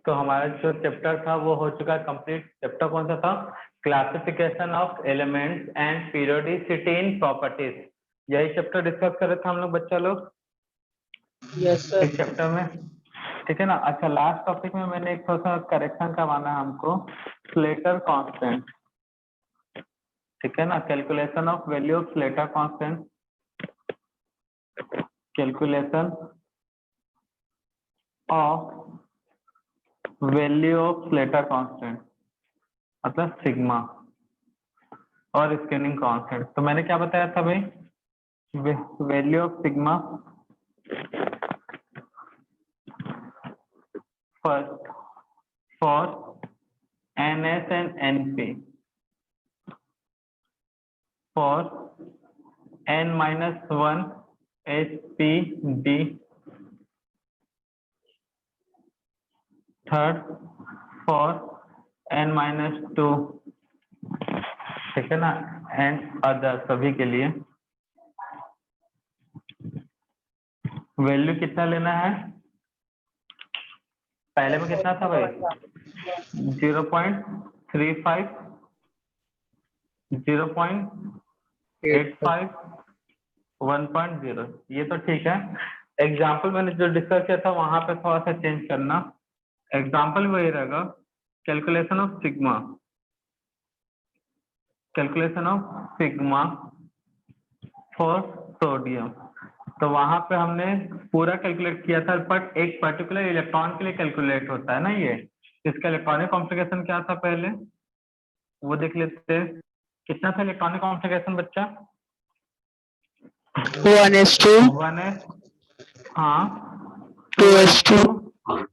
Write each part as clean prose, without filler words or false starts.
तो हमारा जो चैप्टर था वो हो चुका है कंप्लीट। चैप्टर कौन सा था? Classification of elements and periodicity in properties. यही चैप्टर डिस्कस कर रहे थे हम लोग बच्चा लोग यस सर। इस चैप्टर में, ठीक है ना। अच्छा, लास्ट टॉपिक में मैंने एक थोड़ा सा करेक्शन करवाना है हमको, स्लेटर कांस्टेंट, ठीक है ना। Calculation of value of Slater constant, calculation of value of Slater constant मतलब सिग्मा और स्कैनिंग कांस्टेंट। तो मैंने क्या बताया था भाई? Value of sigma first for NS and NP for n-1 SPD, third for n-2, ठीक है ना, एंड अदर सभी के लिए वैल्यू कितना लेना है? पहले में कितना था भाई? 0.35, 0.85, 1.0। ये तो ठीक है। एग्जाम्पल मैंने जो डिस्कस किया था वहां पे थोड़ा सा चेंज करना। एग्जाम्पल वही रहेगा, calculation of sigma, calculation of sigma for sodium. तो वहां पे हमने पूरा कैलकुलेट किया था, बट एक पर्टिकुलर इलेक्ट्रॉन के लिए कैलकुलेट होता है ना ये। इसका इलेक्ट्रॉनिक कॉन्फ़िगरेशन क्या था पहले वो देख लेते हैं। कितना था इलेक्ट्रॉनिक कॉन्फ़िगरेशन बच्चा? 1s2 1s, हाँ, 2s2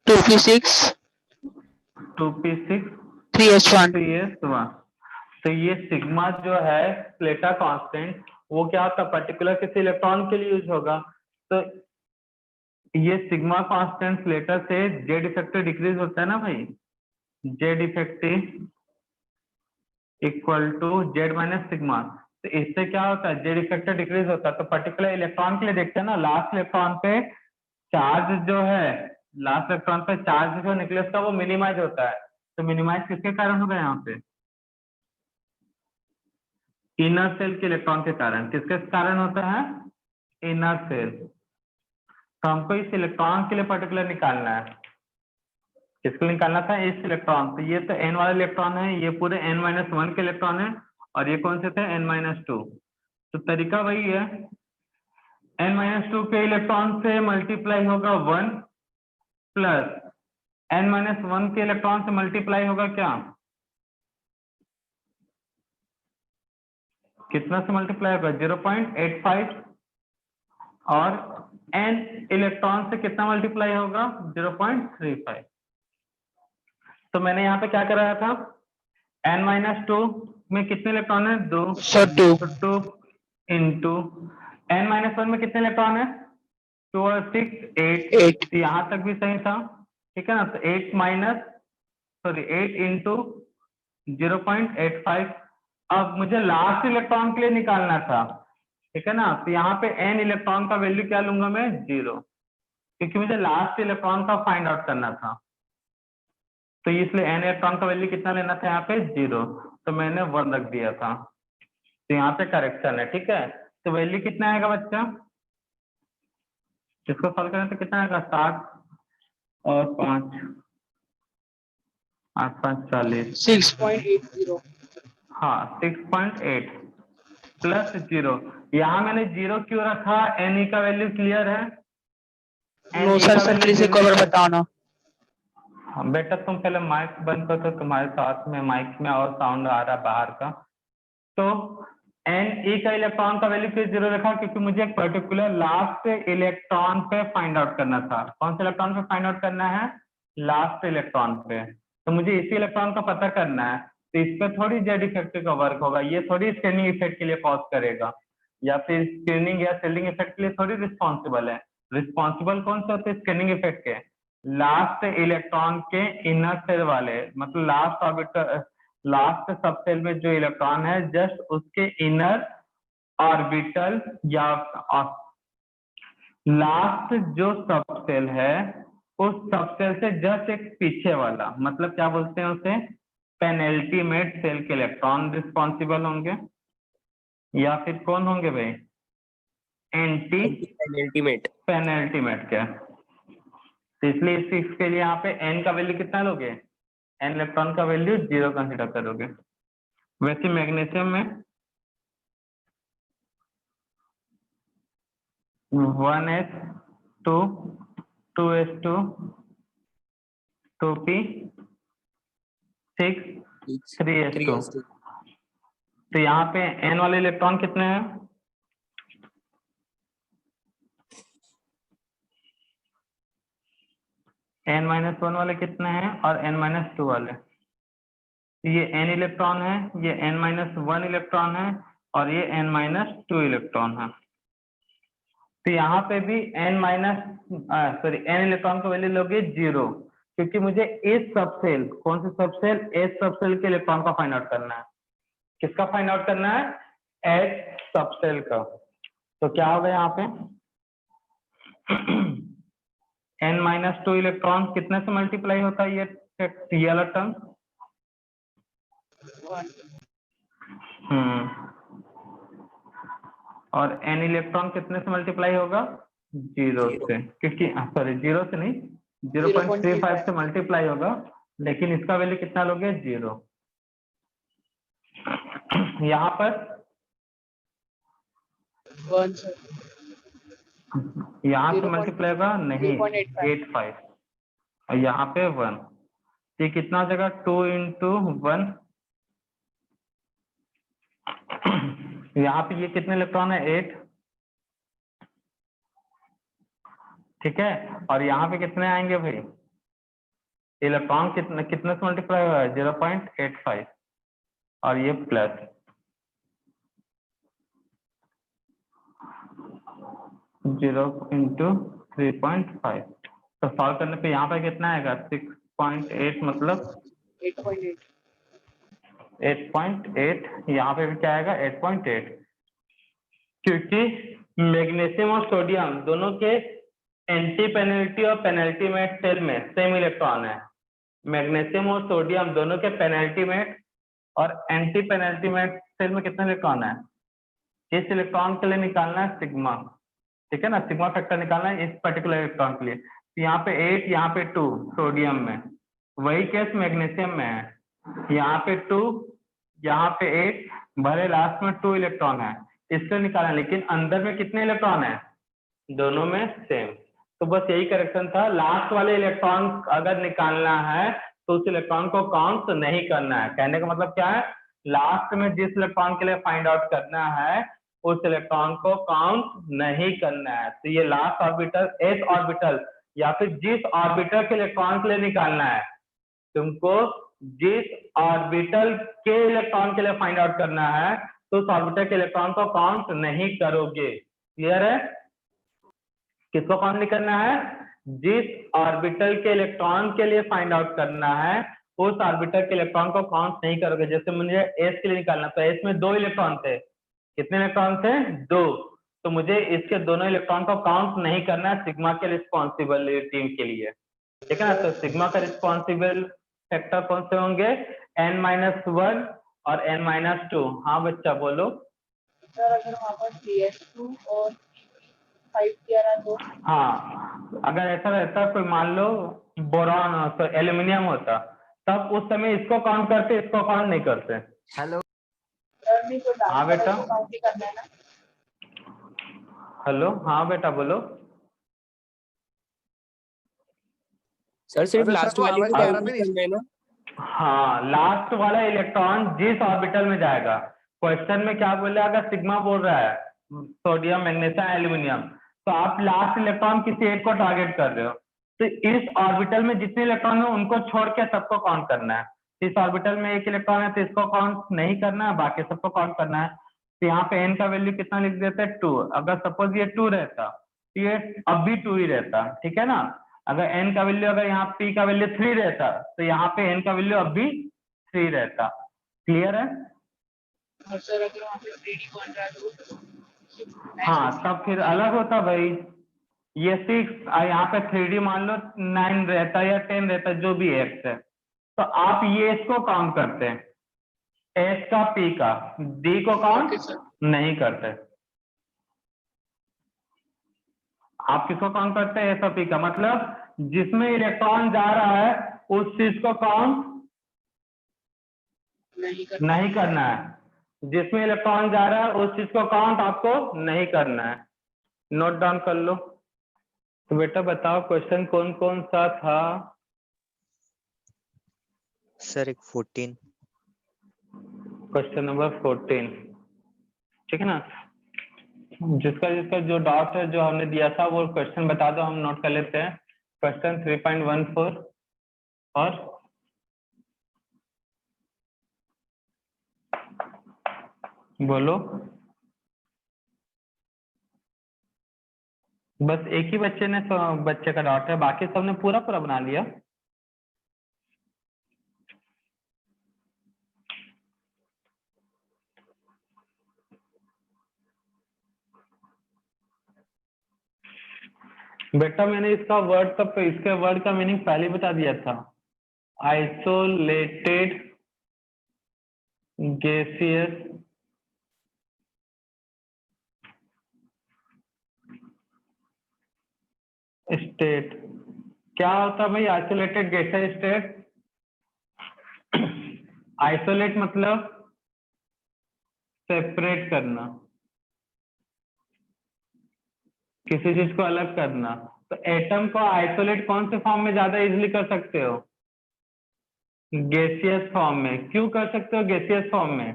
2p6 2p6 3s1। 3s1। तो ये सिग्मा जो है स्लेटर कांस्टेंट, वो क्या होता है? पर्टिकुलर किसी इलेक्ट्रॉन के लिए यूज होगा। तो ये सिग्मा कांस्टेंट स्लेटर से जेड इफेक्टिव डिक्रीज होता है ना भाई, Z effective equal to Z minus sigma. तो इससे क्या होता है? जेड इफेक्टिव डिक्रीज होता है। तो पर्टिकुलर इलेक्ट्रॉन के लिए देखते हैं ना, लास्ट इलेक्ट्रॉन पे चार्ज जो है, लास्ट इलेक्ट्रॉन पे चार्ज जो न्यूक्लियस का वो मिनिमाइज होता है। तो मिनिमाइज किसके कारण होगा? यहाँ पे इनर सेल के इलेक्ट्रॉन के कारण। किसके कारण होता है? Inner shell. तो हमको इस इलेक्ट्रॉन के लिए पर्टिकुलर निकालना है। किसको निकालना था? इस इलेक्ट्रॉन। तो ये तो n वाला इलेक्ट्रॉन है, ये पूरे n-1 के इलेक्ट्रॉन है, और ये कौन से थे? n-2। तो तरीका वही है, n-2 के इलेक्ट्रॉन से मल्टीप्लाई होगा 1 प्लस n-1 के इलेक्ट्रॉन से मल्टीप्लाई होगा क्या? कितना से मल्टीप्लाई होगा? 0.85। और n इलेक्ट्रॉन से कितना मल्टीप्लाई होगा? 0.35। तो मैंने यहाँ पे क्या कराया था? n-2 में कितने इलेक्ट्रॉन है? 2। सर 2 तो 2 इंटू n-1 में कितने इलेक्ट्रॉन है? 2 और 6 8। 8 तो यहाँ तक भी सही था, ठीक है ना। तो 8 इंटू 0.85। अब मुझे लास्ट इलेक्ट्रॉन के लिए निकालना था, ठीक है ना। तो यहाँ पे n इलेक्ट्रॉन का वैल्यू क्या लूंगा मैं? 0, क्योंकि मुझे लास्ट इलेक्ट्रॉन का फाइंड आउट करना था। तो इसलिए n इलेक्ट्रॉन का वैल्यू कितना लेना था? यहाँ पे 0। तो मैंने 1 रख दिया था। तो यहाँ पे करेक्शन है, ठीक है। तो वैल्यू कितना आएगा बच्चा? इसको सॉल्व करें तो कितना आएगा? 7 और 5 8 5 40। 6.80। हाँ, 6.8 प्लस 0। यहाँ मैंने 0 क्यों रखा? Ne का वैल्यू क्लियर है? नो Ne सर, का सर वैल्यू फिर से 0 कवर है। बताओ ना। हाँ बेटा, तुम पहले माइक बंद कर दो, तुम्हारे साथ में माइक में और साउंड आ रहा है बाहर का। तो Ne का इलेक्ट्रॉन का वैल्यू क्यों 0 रखा? क्योंकि मुझे एक पर्टिकुलर लास्ट इलेक्ट्रॉन पे फाइंड आउट करना था। कौन से इलेक्ट्रॉन पे फाइंड आउट करना है? लास्ट इलेक्ट्रॉन पे। तो मुझे इसी इलेक्ट्रॉन का पता करना है। तो इस पे थोड़ी जेड इफेक्ट का वर्क होगा, ये थोड़ी स्कैनिंग इफेक्ट के लिए कॉज करेगा, या फिर स्कैनिंग या सेलिंग इफेक्ट के लिए थोड़ी रिस्पॉन्सिबल है। रिस्पॉन्सिबल कौन से होते हैं स्कैनिंग इफेक्ट के? लास्ट इलेक्ट्रॉन के इनर सेल वाले, मतलब लास्ट ऑर्बिटल, लास्ट सब सेल में जो इलेक्ट्रॉन है जस्ट उसके इनर ऑर्बिटल, या लास्ट जो सब सेल है उस सबसेल से जस्ट एक पीछे वाला, मतलब क्या बोलते हैं उसे, पेनल्टीमेट सेल के इलेक्ट्रॉन रिस्पॉन्सिबल होंगे, या फिर कौन होंगे भाई, एंटी पेनल्टीमेट। पेनल्टीमेट के। तो इसलिए इसके लिए यहाँ पे एन का वैल्यू कितना लोगे, एन इलेक्ट्रॉन का वैल्यू 0 कंसिडर करोगे। वैसे मैग्नीशियम में 1s2 2s2 2p 6 3s2। तो यहाँ पे n वाले इलेक्ट्रॉन कितने हैं, n-1 वाले कितने हैं और n-2 वाले, ये n इलेक्ट्रॉन है, ये n-1 इलेक्ट्रॉन है और ये n-2 इलेक्ट्रॉन है। तो यहाँ पे भी n इलेक्ट्रॉन का वैल्यू लोगे 0, क्योंकि मुझे इस सबसेल, कौन सी सबसेल, एस सबसेल के इलेक्ट्रॉन का फाइंड आउट करना है। किसका फाइंड आउट करना है, एस सबसेल का। तो क्या होगा यहाँ पे n-2 इलेक्ट्रॉन कितने से मल्टीप्लाई होता है, ये वाला टर्म, और n इलेक्ट्रॉन कितने से मल्टीप्लाई होगा, 0 से, क्योंकि सॉरी 0 से नहीं, 0.35 से मल्टीप्लाई होगा, लेकिन इसका वैल्यू कितना लोगे, 0। यहाँ पर 1 सर, यहाँ से मल्टीप्लाई होगा नहीं, 0.85, और यहाँ पे 1, ये कितना हो जाएगा, 2 × 1, यहाँ पे ये कितने इलेक्ट्रॉन है, 8, ठीक है, और यहाँ पे कितने आएंगे भाई, इलेक्ट्रॉन कितने कितने से मल्टीप्लाई हुआ है, 0.85, और ये प्लस 0 × 3.5, तो सॉल्व करने पे यहाँ पे कितना आएगा, 6.8, मतलब 8.8, 8.8, यहाँ पे भी क्या आएगा, 8.8, क्योंकि मैग्नीशियम और सोडियम दोनों के एंटी पेनल्टी और पेनल्टीमेट सेल में सेम इलेक्ट्रॉन है। मैग्नीशियम और सोडियम दोनों के पेनल्टीमेट और एंटी पेनल्टीमेट सेल में कितने इलेक्ट्रॉन है, इस इलेक्ट्रॉन के लिए निकालना है सिग्मा, ठीक है ना, सिग्मा फैक्टर निकालना है इस पर्टिकुलर इलेक्ट्रॉन के लिए। तो यहाँ पे 8, यहाँ पे 2 सोडियम में, वही केस मैग्नीशियम में है, यहाँ पे 2, यहाँ पे 8, भले लास्ट में 2 इलेक्ट्रॉन है, इसलिए निकालना है, लेकिन अंदर में कितने इलेक्ट्रॉन है, दोनों में सेम। तो बस यही करेक्शन था, लास्ट वाले इलेक्ट्रॉन अगर निकालना है तो उस इलेक्ट्रॉन को काउंट नहीं करना है। कहने का मतलब क्या है, लास्ट में जिस इलेक्ट्रॉन के लिए फाइंड आउट करना है उस इलेक्ट्रॉन को काउंट नहीं करना है। तो ये लास्ट ऑर्बिटल, एस ऑर्बिटल, या फिर जिस ऑर्बिटल के इलेक्ट्रॉन के लिए निकालना है, तुमको जिस ऑर्बिटल के इलेक्ट्रॉन के लिए फाइंड आउट करना है तो उस ऑर्बिटल के इलेक्ट्रॉन को काउंट नहीं करोगे। क्लियर है, किसको काउंट नहीं करना है, जिस ऑर्बिटल के इलेक्ट्रॉन के लिए फाइंड आउट करना है उस ऑर्बिटल के इलेक्ट्रॉन को काउंट नहीं करोगे। जैसे मुझे एस के लिए निकालना, तो एस में 2 इलेक्ट्रॉन थे, कितने इलेक्ट्रॉन थे, 2, तो मुझे इसके दोनों इलेक्ट्रॉन को काउंट नहीं करना है सिग्मा के रिस्पॉन्सिबिलिटी के लिए, ठीक है ना। तो सिग्मा का रिस्पॉन्सिबल फैक्टर कौन से होंगे, n-1 और n-2। हाँ बच्चा बोलो। सर अगर वहाँ पर 3s2 और 5 दिया रहा तो, हाँ, अगर ऐसा रहता, कोई मान लो बोरॉन तो एल्यूमिनियम होता, तब उस समय इसको काउंट करते, इसको काउंट नहीं करते। हेलो सर नहीं तो हाँ बेटा, काउंट ही करना है ना। हेलो, हाँ बेटा बोलो। सर, सिर्फ लास्ट वाले को काउंट करना है ना। हाँ, लास्ट वाला इलेक्ट्रॉन जिस ऑर्बिटल में जाएगा, क्वेश्चन में क्या बोल रहा है, अगर सिग्मा बोल रहा है सोडियम, मैग्नीशियम, एल्यूमिनियम, तो आप लास्ट इलेक्ट्रॉन किसी एक को टारगेट कर रहे हो, तो इस ऑर्बिटल में जितने इलेक्ट्रॉन है उनको छोड़ के सबको काउंट करना है। इस ऑर्बिटल में 1 इलेक्ट्रॉन है तो इसको काउंट नहीं करना है, बाकी सबको काउंट करना है। तो यहाँ पे n का वैल्यू कितना लिख देते हैं, 2। अगर सपोज ये 2 रहता तो ये अब भी 2 ही रहता, ठीक है ना। अगर n का वैल्यू, अगर यहाँ p का वैल्यू 3 रहता तो यहाँ पे n का वैल्यू अब भी 3 रहता। क्लियर है, और सर अगर वहाँ पे 3D बन रहा है तो हाँ, तब फिर अलग होता भाई, ये 6 यहाँ पे 3D मान लो 9 रहता है या 10 रहता है, जो भी x है, तो आप ये इसको काउंट करते हैं, s का p का, d को काउंट ओके सर। नहीं करते। आप किसको काउंट करते हैं? s और p का, मतलब जिसमें इलेक्ट्रॉन जा रहा है उस चीज को काउंट नहीं करना है, जिसमें इलेक्ट्रॉन जा रहा है उस चीज को काउंट आपको नहीं करना है। नोट डाउन कर लो। तो बेटा बताओ क्वेश्चन कौन कौन सा था? सर एक 14। क्वेश्चन नंबर 14, ठीक है ना? जिसका जिसका जो डाउट है जो हमने दिया था वो क्वेश्चन बता दो, हम नोट कर लेते हैं। क्वेश्चन 3.14 और बोलो। बस एक ही बच्चे का डाउट है, बाकी सबने पूरा पूरा बना लिया। बेटा मैंने इसका इसके वर्ड का मीनिंग पहले बता दिया था। Isolated gaseous state. क्या होता है भाई आइसोलेटेड गैसियस स्टेट? आइसोलेट मतलब सेपरेट करना, किसी चीज को अलग करना। तो एटम को आइसोलेट कौन से फॉर्म में ज्यादा इजीली कर सकते हो? गैसियस फॉर्म में। क्यों कर सकते हो गैसियस फॉर्म में?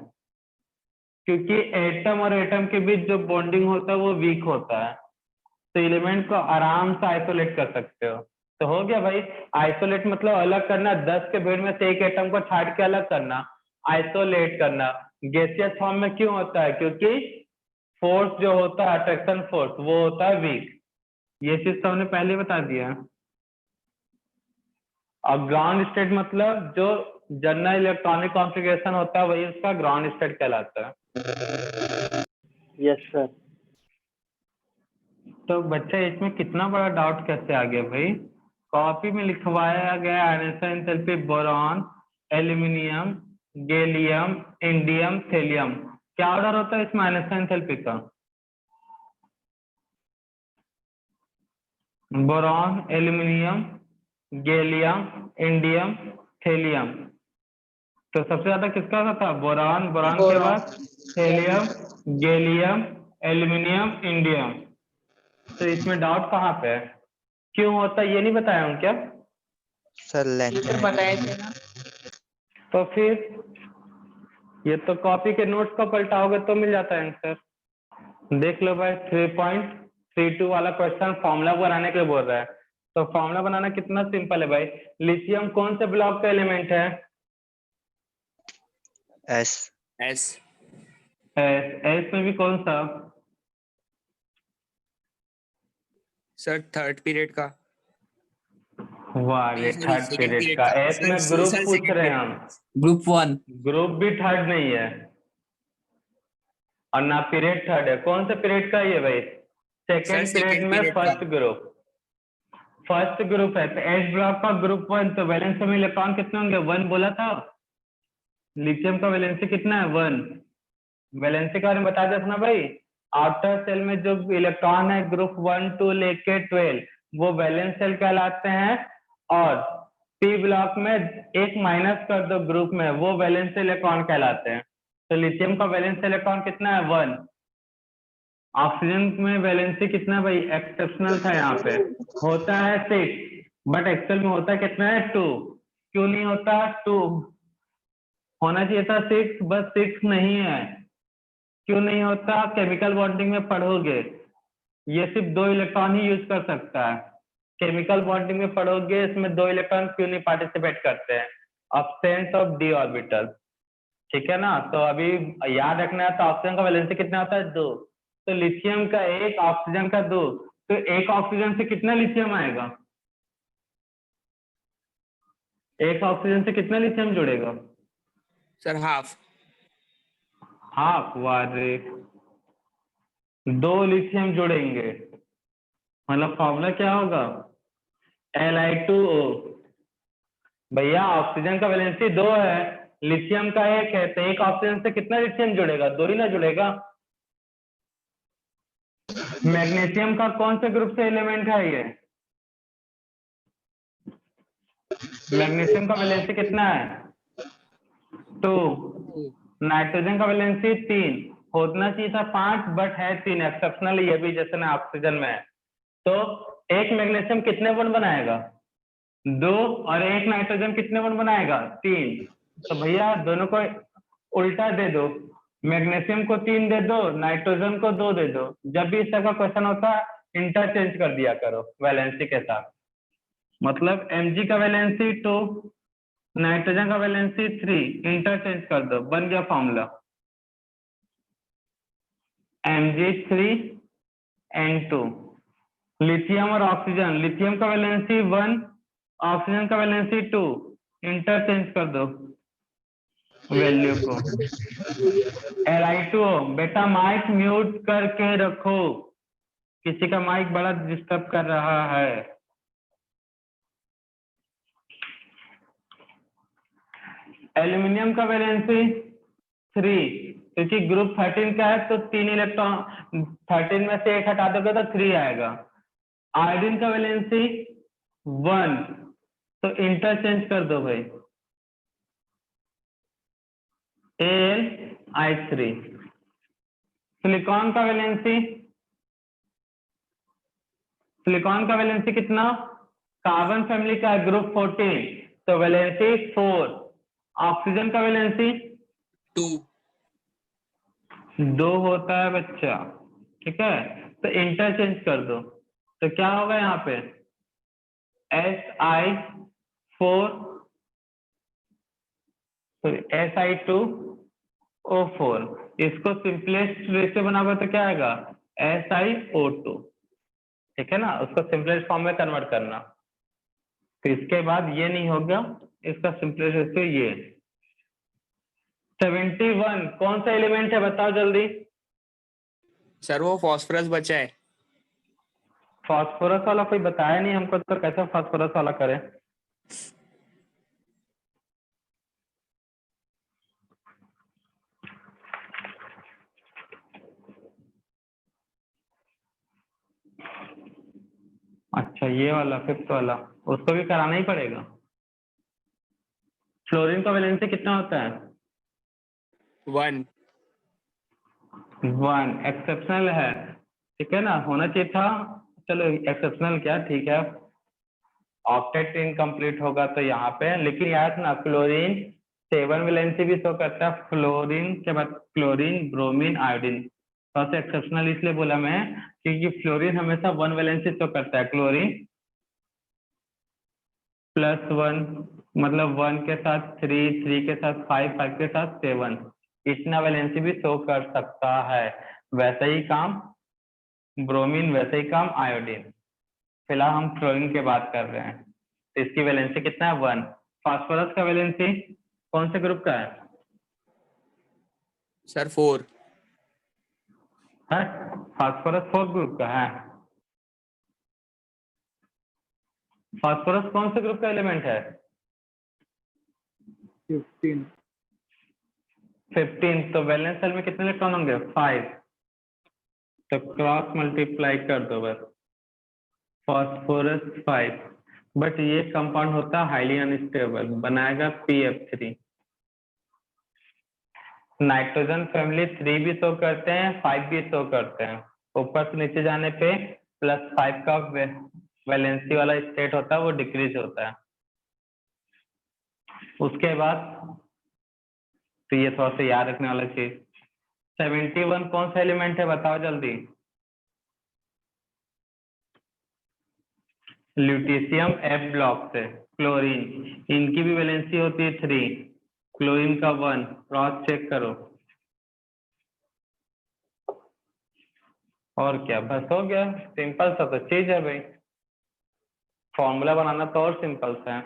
क्योंकि एटम और एटम के बीच जो बॉन्डिंग होता है वो वीक होता है, तो एलिमेंट को आराम से आइसोलेट कर सकते हो। तो हो गया भाई, आइसोलेट मतलब अलग करना, 10 के भीड़ में से एक एटम को छाट के अलग करना, आइसोलेट करना। गैसियस फॉर्म में क्यों होता है? क्योंकि फोर्स जो होता है अट्रैक्शन फोर्स वो होता है वीक। ये चीज तो हमने पहले बता दिया। और ग्राउंड स्टेट मतलब जो जनरल इलेक्ट्रॉनिक कॉन्फ़िगरेशन होता है वही उसका ग्राउंड स्टेट कहलाता है। Yes sir. तो बच्चा इसमें कितना बड़ा डाउट कैसे आ गया भाई? कॉपी में लिखवाया गया आयनियन enthalpy boron, aluminium, gallium, indium, thallium. क्या ऑर्डर होता है इसमें आयनियन एंथैल्पी का? Boron, aluminium, gallium, indium, thallium. तो सबसे ज्यादा किसका था? बोरॉन। बोरॉन के बाद थेलियम, गैलियम, एल्यूमिनियम, इंडियम। तो इसमें डाउट कहाँ पे है? क्यों होता है ये नहीं बताया हूँ क्या? सर लेंथ सर बताए थे ना। तो फिर ये तो कॉपी के नोट्स को पलटाओगे तो मिल जाता है आंसर। देख लो भाई 3.32 वाला क्वेश्चन फॉर्मूला बनाने के लिए बोल रहा है। तो फॉर्मूला बनाना कितना सिंपल है भाई। लिथियम कौन से ब्लॉक का एलिमेंट है? एस। एस। एस में भी कौन सा? सर थर्ड पीरियड का। वाह रे, नहीं, थर्ड सेकंड पीरियड पीरियड का। का। एस सर में ग्रुप सर पूछ सेकंड रहे हैं पीरियड हम। का। ग्रुप 1। ग्रुप भी थर्ड नहीं है और ना पीरियड थर्ड है। कौन से पीरियड का ये भाई? सर सेकेंड पीरियड सेकंड में पीरियड का। First group. फर्स्ट ग्रुप है तो एस ब्लॉक का ग्रुप 1। तो वैलेंस में इलेक्ट्रॉन कितने होंगे? 1 बोला था। लिथियम का वैलेंसी कितना है? 1। वैलेंसी के बारे में बता देता ना भाई। आउटर सेल में जो इलेक्ट्रॉन है ग्रुप 1 2 लेके 12 वो वैलेंस सेल कहलाते हैं। और पी ब्लॉक में एक माइनस कर दो ग्रुप में, वो वैलेंस इलेक्ट्रॉन कहलाते हैं। तो लिथियम का वैलेंस इलेक्ट्रॉन कितना है? 1। ऑक्सीजन में वैलेंसी कितना है भाई? एक्सेप्शनल था यहाँ पे, होता है 6, बट एक्चुअल में होता है कितना है? 2। क्यों नहीं होता 2? होना चाहिए था 6, बस 6 नहीं है। क्यों नहीं होता? केमिकल बॉन्डिंग में पढ़ोगे, ये सिर्फ 2 इलेक्ट्रॉन ही यूज कर सकता है। केमिकल बॉन्डिंग में पढ़ोगे इसमें 2 इलेक्ट्रॉन क्यों नहीं पार्टिसिपेट करते हैं? अब्सेंस ऑफ डी ऑर्बिटल, ठीक है ना? तो अभी याद रखना है। तो ऑक्सीजन का वैलेंसी कितना होता है? 2। तो लिथियम का 1, ऑक्सीजन का 2। तो एक ऑक्सीजन से कितना लिथियम आएगा? एक ऑक्सीजन से कितना लिथियम जुड़ेगा? Sir half. हाफ। वाह रे, 2 लिथियम जुड़ेंगे। मतलब फॉर्मूला क्या होगा, Li2O। भैया ऑक्सीजन का वैलेंसी 2 है, लिथियम का 1 है, तो एक ऑक्सीजन से कितना लिथियम जुड़ेगा, 2 ही ना जुड़ेगा। मैग्नीशियम का कौन से ग्रुप से एलिमेंट है ये, मैग्नीशियम का वैलेंसी कितना है, 2। नाइट्रोजन का वैलेंसी 3, होना चाहिए था 5 बट है 3, एक्सेप्शनल ये भी जैसे ना ऑक्सीजन में है। तो एक मैग्नीशियम कितने बॉन्ड बनाएगा, 2, और एक नाइट्रोजन कितने बॉन्ड बनाएगा, 3। तो भैया दोनों को उल्टा दे दो, मैग्नीशियम को 3 दे दो, नाइट्रोजन को 2 दे दो। जब भी इस तरह का क्वेश्चन होता है इंटरचेंज कर दिया करो वैलेंसी के साथ। मतलब Mg का वैलेंसी 2, नाइट्रोजन का वैलेंसी 3, इंटरचेंज कर दो, बन गया फॉर्मूला Mg3N2। लिथियम और ऑक्सीजन, लिथियम का वैलेंसी 1, ऑक्सीजन का वैलेंसी 2, इंटरचेंज कर दो वैल्यू को। Li2O, बेटा माइक म्यूट करके रखो, किसी का माइक बड़ा डिस्टर्ब कर रहा है। एल्यूमिनियम का वैलेंसी 3, क्योंकि ग्रुप 13 का है तो 3 इलेक्ट्रॉन, 13 में से 1 हटा दोगे तो 3 आएगा। आयोडीन का वैलेंसी 1, तो इंटरचेंज कर दो भाई, Al(I3). सिलिकॉन का वैलेंसी, सिलिकॉन का वैलेंसी कितना, कार्बन फैमिली का है ग्रुप 14, तो वैलेंसी 4। ऑक्सीजन का वैलेंसी 2 होता है बच्चा, ठीक है, तो इंटरचेंज कर दो। तो क्या होगा यहाँ पे, Si2O4, इसको सिंपलेस्ट रेशियो बनाओगे तो क्या आएगा, SiO2, ठीक है ना, उसको सिंपलेस्ट फॉर्म में कन्वर्ट करना। तो इसके बाद ये नहीं होगा, इसका सिंपलेस्ट रेशियो ये। 71 कौन सा एलिमेंट है बताओ जल्दी। सर वो फॉस्फोरस बचा है। फास्फोरस वाला कोई बताया नहीं हमको, तो कैसे फास्फोरस वाला करें। अच्छा ये वाला 5th वाला, उसको भी कराना ही पड़ेगा। फ्लोरीन का वैलेंसी कितना होता है, 1। 1, एक्सेप्शनल है, ठीक है ना, होना चाहिए था, चलो एक्सेप्शनल क्या, ठीक है, ऑक्टेट इनकम्प्लीट होगा तो यहाँ पे, लेकिन याद ना क्लोरीन 7 वैलेंसी भी शो करता है, फ्लोरीन के बाद क्लोरीन, ब्रोमीन, आयोडीन। थोड़ा सा एक्सेप्शनल इसलिए बोला मैं क्योंकि फ्लोरीन हमेशा 1 वैलेंसी शो करता है, क्लोरीन +1, मतलब 1 के साथ 3, 3 के साथ 5, 5 के साथ 7, इतना वैलेंसी भी शो कर सकता है। वैसा ही काम ब्रोमीन, वैसे ही काम आयोडीन। फिलहाल हम क्लोरीन की बात कर रहे हैं, तो इसकी वैलेंसी कितना है, 1। फास्फोरस का वैलेंसी कौन से ग्रुप का है, सर 4। फास्फोरस 4 ग्रुप का है। फास्फोरस कौन से ग्रुप का एलिमेंट है, 15। तो वैलेंस सेल में कितने इलेक्ट्रॉन होंगे, 5। तो क्रॉस मल्टीप्लाई कर दो बस, फास्फोरस 5, बट ये कंपाउंड होता है हाईली अनस्टेबल, बनाएगा PF3। नाइट्रोजन फैमिली 3 भी शो करते हैं, 5 भी शो करते हैं, ऊपर से नीचे जाने पे +5 का वैलेंसी वाला स्टेट होता है वो डिक्रीज होता है। उसके बाद तो ये थोड़ा सा याद रखने वाला चीज, 71 कौन सा एलिमेंट है बताओ जल्दी, ल्यूटीशियम F ब्लॉक से, क्लोरीन, इनकी भी वैलेंसी होती है 3, क्लोरीन का 1, क्रॉस चेक करो। और क्या, बस हो गया, सिंपल सा तो चीज है भाई, फॉर्मूला बनाना तो और सिंपल सा है,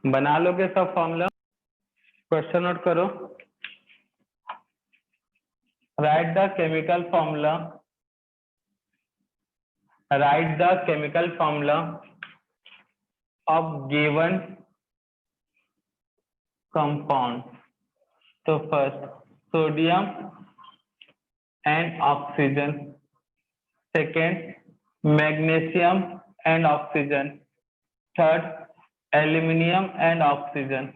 बना लोगे सब फॉर्मूला। क्वेश्चन नोट करो, write the chemical formula write the chemical formula of given compound. तो first sodium and oxygen, second magnesium and oxygen, third aluminium and oxygen,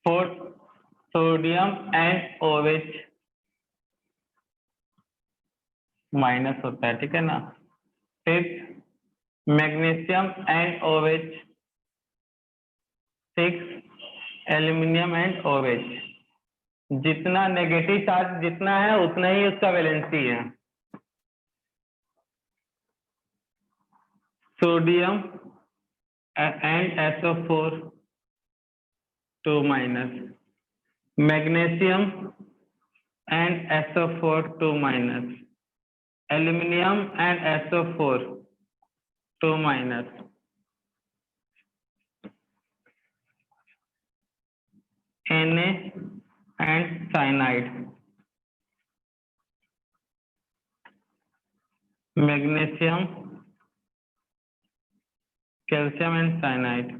fourth sodium and OH minus होता है, ठीक है ना। Fifth magnesium and OH, six aluminium and OH. जितना negative charge जितना है उतना ही उसका वैलेंसी है। Sodium and SO4 2 minus, magnesium and SO4 2 minus, aluminium and SO4 2 minus, Na and cyanide, magnesium, calcium and cyanide,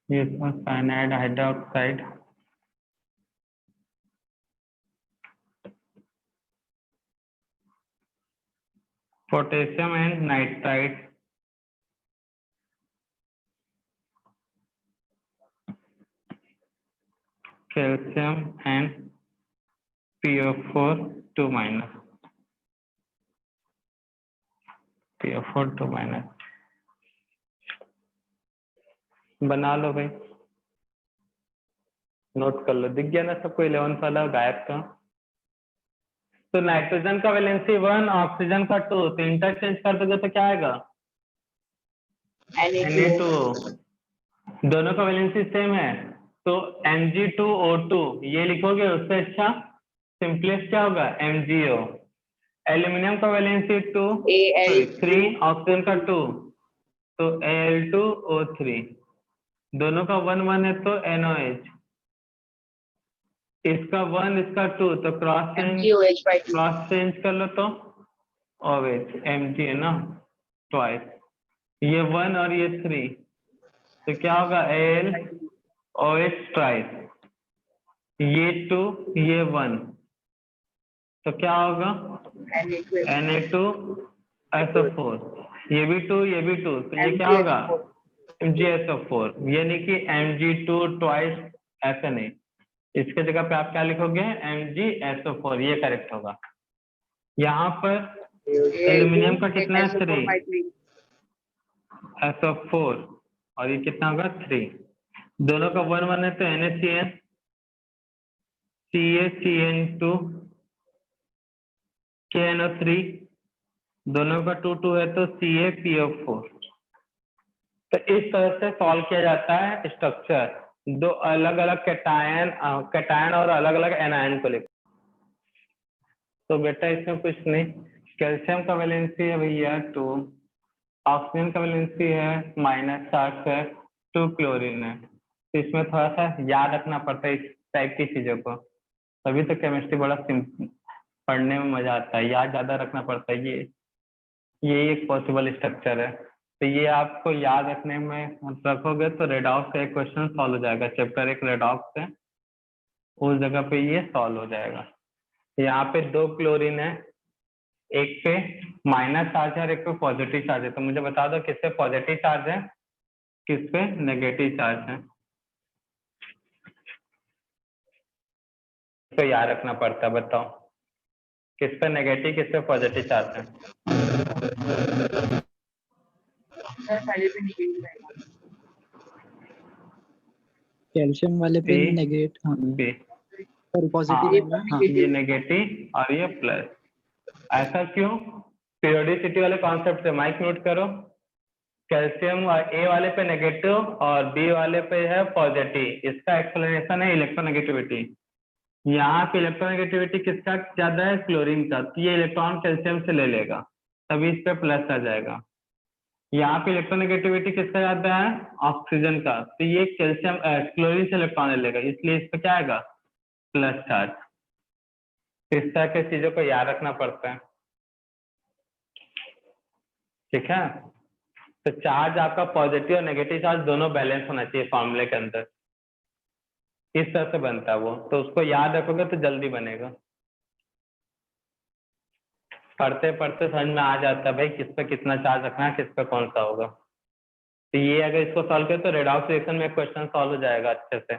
ये cyanide hydroxide, potassium and nitrite, calcium and PO4 2 minus, PO4 2 minus। बना लो भाई, note कर लो। दिख गया ना सबको 11th वाला गायब का। तो नाइट्रोजन का वैलेंसी 1, ऑक्सीजन का 2, तो इंटरचेंज कर दोगे तो क्या आएगा? Na2। दोनों का वैलेंसी सेम है तो Mg2O2 ये लिखोगे, उससे अच्छा सिंपलेस्ट क्या होगा? MgO। एल्यूमिनियम का वैलेंसी 2, 3, ऑक्सीजन का 2 तो Al2O3। दोनों का 1 1 है तो NOH। इसका 1 इसका 2 तो क्रॉस चेंज कर लो तो OH, Mg है ना ट्वाइस, ये 1 और ये 3 तो क्या होगा? AlOH ट्वाइस, ये 2 ये 1 तो क्या होगा? Na2SO4, ये भी 2 ये भी 2 तो ये क्या होगा? MgSO4। यानी कि Mg2 ट्वाइस ऐसा नहीं, इसके जगह पे आप क्या लिखोगे? MgSO4, ये करेक्ट होगा। यहाँ पर एल्यूमिनियम का कितना है? 3 SO4 और ये कितना होगा? 3। दोनों का 1 1 है तो NaCN, CaCN2, KNO3, दोनों का 2 2 है तो CaPO4। तो इस तरह से सॉल्व किया जाता है स्ट्रक्चर, दो अलग अलग कैटायन और अलग अलग एनायन को लेकर। तो बेटा इसमें कुछ नहीं, कैल्शियम का वैलेंसी है भैया 2, ऑक्सीजन का वैलेंसी है -7 है, 2 क्लोरीन है। तो इसमें थोड़ा सा याद रखना पड़ता है इस टाइप की चीजों को, तभी तो केमिस्ट्री बड़ा पढ़ने में मजा आता है, याद ज्यादा रखना पड़ता है। ये एक पॉसिबल स्ट्रक्चर है, तो ये आपको याद रखने में रखोगे तो रेडॉक्स का एक क्वेश्चन सॉल्व हो जाएगा, चैप्टर 1 रेडॉक्स है, उस जगह पे ये सॉल्व हो जाएगा। यहाँ पे 2 क्लोरीन है, एक पे माइनस चार्ज है और एक पे पॉजिटिव चार्ज है, तो मुझे बता दो किस पे पॉजिटिव चार्ज है, किस पे नेगेटिव चार्ज है। तो याद रखना पड़ता है, बताओ किस पे नेगेटिव किस पे पॉजिटिव चार्ज है? कैल्शियम वाले पे बी, नेगेटिव, बी, पॉजिटिव है हाँ। ये नेगेटिव और ये प्लस। ऐसा क्यों? पीरियोडिसिटी वाले कॉन्सेप्ट से माइक नोट करो, कैल्शियम ए वाले पे नेगेटिव और बी वाले पे है पॉजिटिव, इसका एक्सप्लेनेशन है इलेक्ट्रोनेगेटिविटी। यहाँ पे इलेक्ट्रोनेगेटिविटी किसका ज्यादा है? क्लोरीन का, तो ये इलेक्ट्रॉन कैल्शियम से ले लेगा, तभी इस पे प्लस आ जाएगा। यहाँ पे इलेक्ट्रोनेगेटिविटी किसका जाता है, ऑक्सीजन का, तो ये कैल्शियम क्लोरीन से इलेक्ट्रॉन लेगा, इसलिए इस पे क्या आएगा, प्लस चार्ज। इस तरह की चीजों को याद रखना पड़ता है, ठीक है। तो चार्ज आपका पॉजिटिव और नेगेटिव चार्ज दोनों बैलेंस होना चाहिए फॉर्मूले के अंदर, इस तरह से बनता है वो, तो उसको याद रखोगे तो जल्दी बनेगा। पढ़ते पढ़ते समझ में आ जाता है भाई किस पे कितना चार्ज रखना है, किस पे कौन सा होगा। तो ये अगर इसको सॉल्व करें तो रेडॉक्स रिएक्शन में क्वेश्चन सॉल्व हो जाएगा अच्छे से।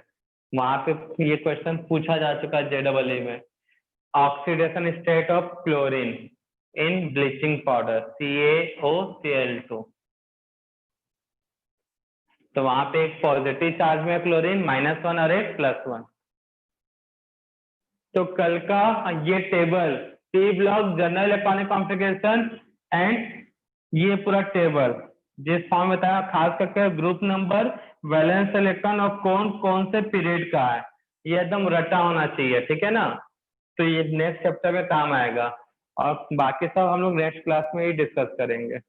वहां पे ये क्वेश्चन पूछा जा चुका है JEE में, oxidation state of chlorine in bleaching powder CaOCl2। तो वहां पे एक पॉजिटिव चार्ज में क्लोरीन -1 और एक +1। तो कल का ये table P block general electronic configuration and ये पूरा टेबल जिस फॉर्म में बताया, खास करके ग्रुप नंबर, वैलेंस इलेक्ट्रॉन और कौन कौन से पीरियड का है, ये एकदम रटा होना चाहिए, ठीक है ना। तो ये नेक्स्ट चैप्टर में काम आएगा और बाकी सब हम लोग नेक्स्ट क्लास में ही डिस्कस करेंगे।